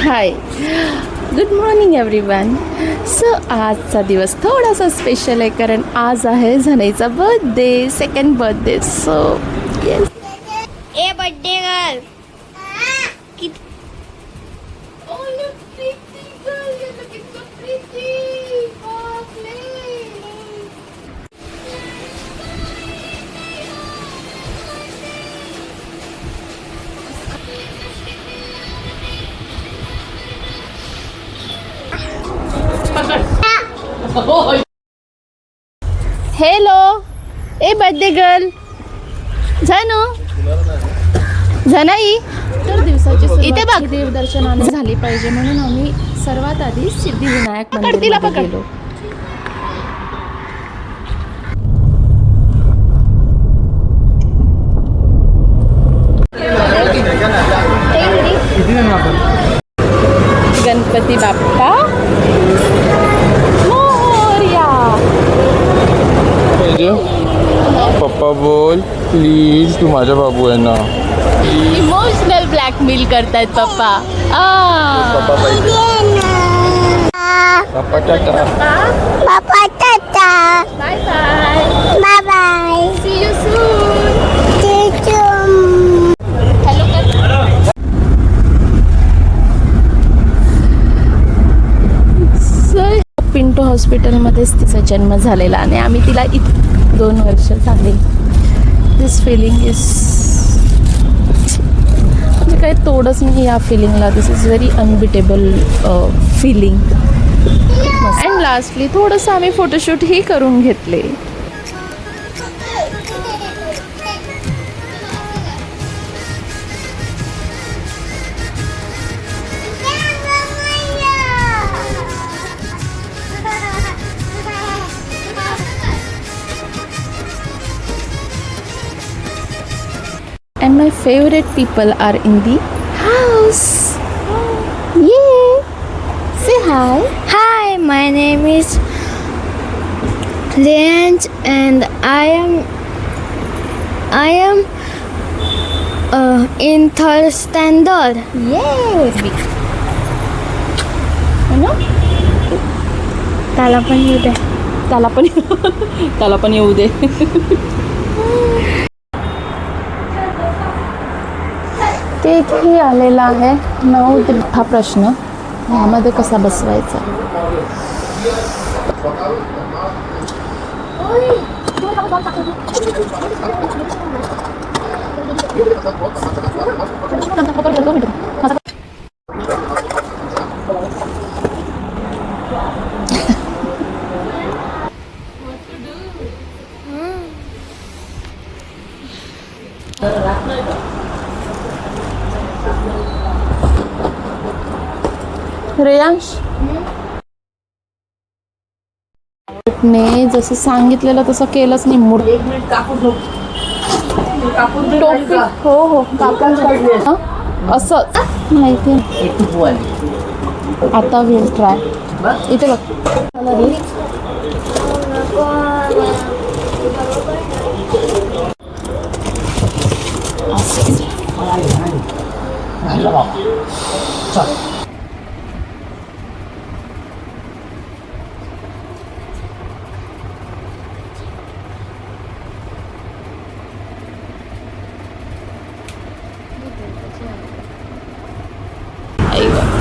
हाय, good morning everyone. So आजचा दिवस थोडासा स्पेशल आहे कारण आज आहे झनईचा birthday, second birthday. So yes, a birthday girl hello. A birthday girl Jhanu, Jhanai. तर दिवसाची इथे बघ, देवदर्शनाने झाली पाहिजे म्हणून आम्ही सर्वात आधी सिद्धिविनायक मंदिरात गेलो. गणपती बाप्पा मोरया. पप्पा बोल प्लीज, तू माझा बाबू आहे ना. इमोशनल ब्लॅकमेल करतायत पप्पा. पप्पा पाहिजे. पप्पा टाटा. पापा टाटा bye bye. Bye bye see you soon. Hello sir. Pinto हॉस्पिटलमध्येच तिचा जन्म झालेला आणि आम्ही तिला 2 वर्ष झाले. दिस फिलिंग इज म्हणजे काही तोडच नाही या फिलिंगला. This is very unbeatable feeling. And lastly थोडंसं आम्ही फोटोशूटही करून घेतले. And my favorite people are in the house. Yeah. Say hi. Hi, my name is Lianj and I am in 3rd standard. Yes. You know? त्याला पण येऊ दे. त्याला पण येऊ दे. केकही आलेला आहे. नाव हा प्रश्न ह्यामध्ये कसा बसवायचा. रेयांश ने जसं सांगितलेलं तसं केलंच नाही. मूड टोपी. हो कापून असं माहिती. आता विल ट्राय. इथे बघ.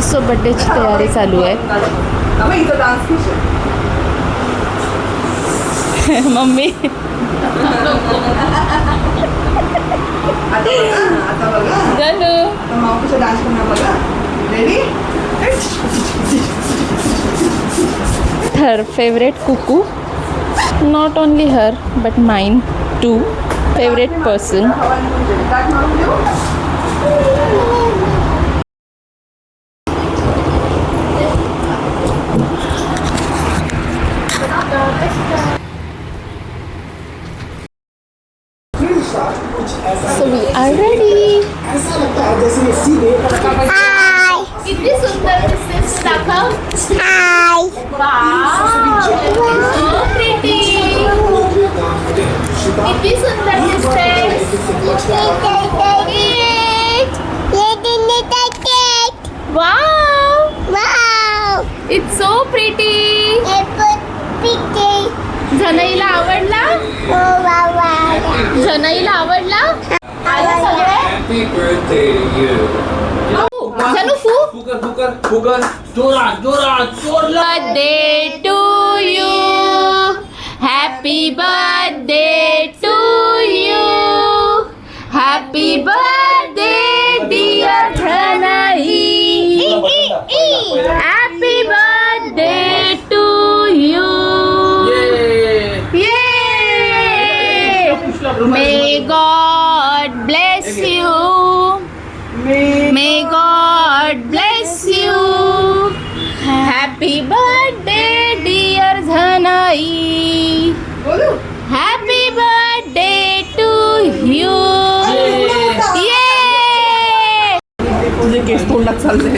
सो बड्डेची तयारी चालू आहे. Mummy her favorite cuckoo, not only her but mine too, favorite person. So we are ready. Hi. किती सुंदर दिसतेस दाखव. Hi. Wow, so pretty. किती सुंदर दिसतेस. वाव. It's so pretty. जनईला आवडला? जनईला आवडला? आले सगळे? Happy birthday to you. Janu foo. Fugar. Jorat. Birthday to you. Happy birthday to you. Happy birthday dear Pranay. Happy birthday to you. Yay! May God bless you. May God bless you. Happy birthday dear Zanai. Happy birthday to you. Yay! तुझे केस तोंडात चालले.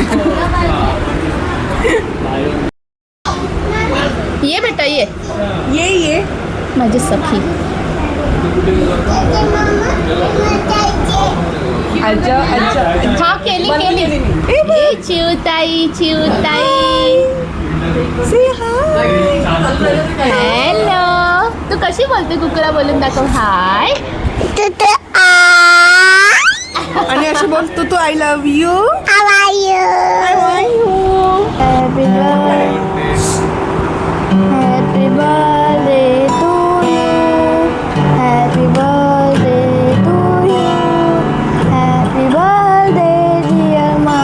ये बेटा ये ये माझी सखी. आजा हा केली ए, चिवताई हॅलो. तू कशी बोलते? कुकला बोलून दाखव. हाय. आणि अशी बोलतो तू I love you. Happy birthday to you. Happy birthday to you. Happy birthday dear Ma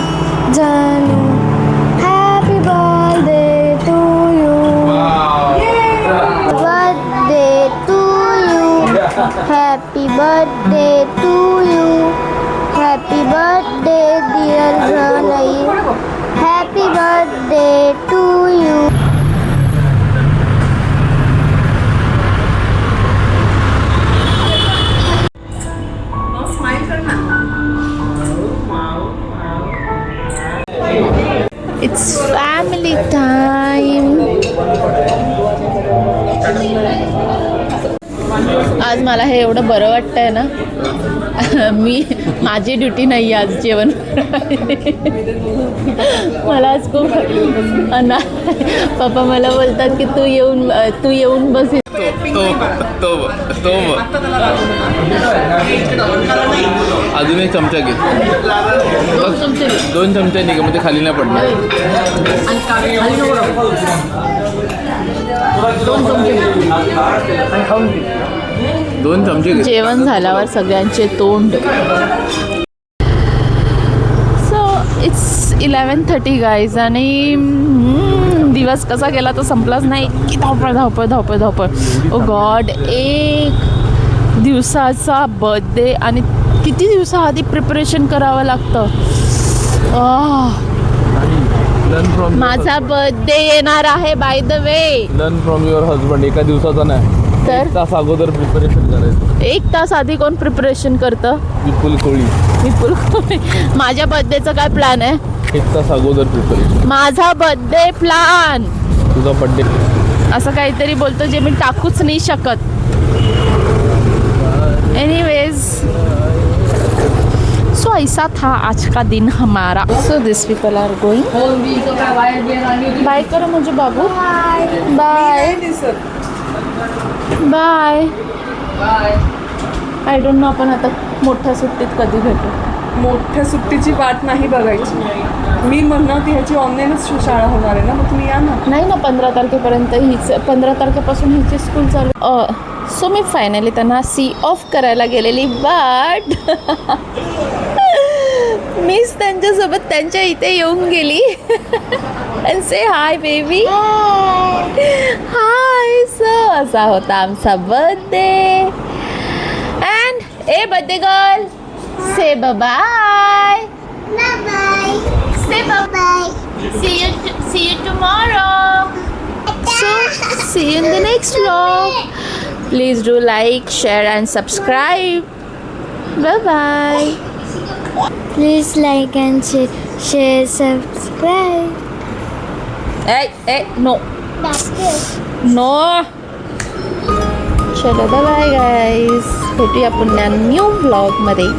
Janu. Happy birthday to you. Birthday to you. Happy birthday to you. Happy birthday dear Janai. Happy birthday to you. It's family time. आज मला हे एवढं बरं वाटतंय ना. माझी duty नाही आज जेवण. मला आज खूप पप्पा मला बोलतात की तू येऊन बस. अजून एक चमचा घे. 2 चमचे नाही का म्हणजे खाली नाही पडणार. 2 चमचे घे. जेवण झाल्यावर सगळ्यांचे तोंड. So it's 11:30 guys. आणि दिवस कसा गेला तो संपलाच नाही. की धावपळ. ओ गॉड. 1 दिवसाचा बर्थडे आणि किती दिवसाआधी प्रिपरेशन करावं लागतं. माझा बर्थडे येणार आहे by the way. Learn from your husband. एका दिवसाचा नाही तर 1 तास अगोदर प्रिपरेशन करायचं. 1 तास आधी कोण प्रिपरेशन करतं? विपुल कोळी. माझ्या बर्थडेचा काय प्लॅन आहे? 1 तास अगोदर प्रिपरेशन. माझा बर्थडे प्लॅन तुझा बर्थडे असं काहीतरी बोलतो जे मी टाकूच नाही शकत. एनीवेज सो ऐसा था आज का दिन हमारा. So this people are going. Bye करो मुझे बाबू. Bye bye. I don't know आपण आता मोठ्या सुट्टीत कधी भेटू. मोठ्या सुट्टीची वाट नाही बघायची. मी म्हणणार ती ह्याची ऑनलाईनच शाळा होणार आहे ना, मग तुम्ही या ना. नाही ना 15 तारखेपर्यंत 15 तारखेपासून हिची स्कूल चालू. सो मी फायनली त्यांना सी ऑफ करायला गेलेली. बट मीच त्यांच्यासोबत त्यांच्या इथे येऊन गेली. And say hi baby. Hi. So असा होता आमचा birthday. And a birthday girl say bye. Say bye. See you tomorrow. So see you in the next vlog. Please do like, share and subscribe. Bye bye. Please like and share, subscribe. Hey, no. No. चलो bye bye guys. भेटूया पुन्हा new vlog मध्ये.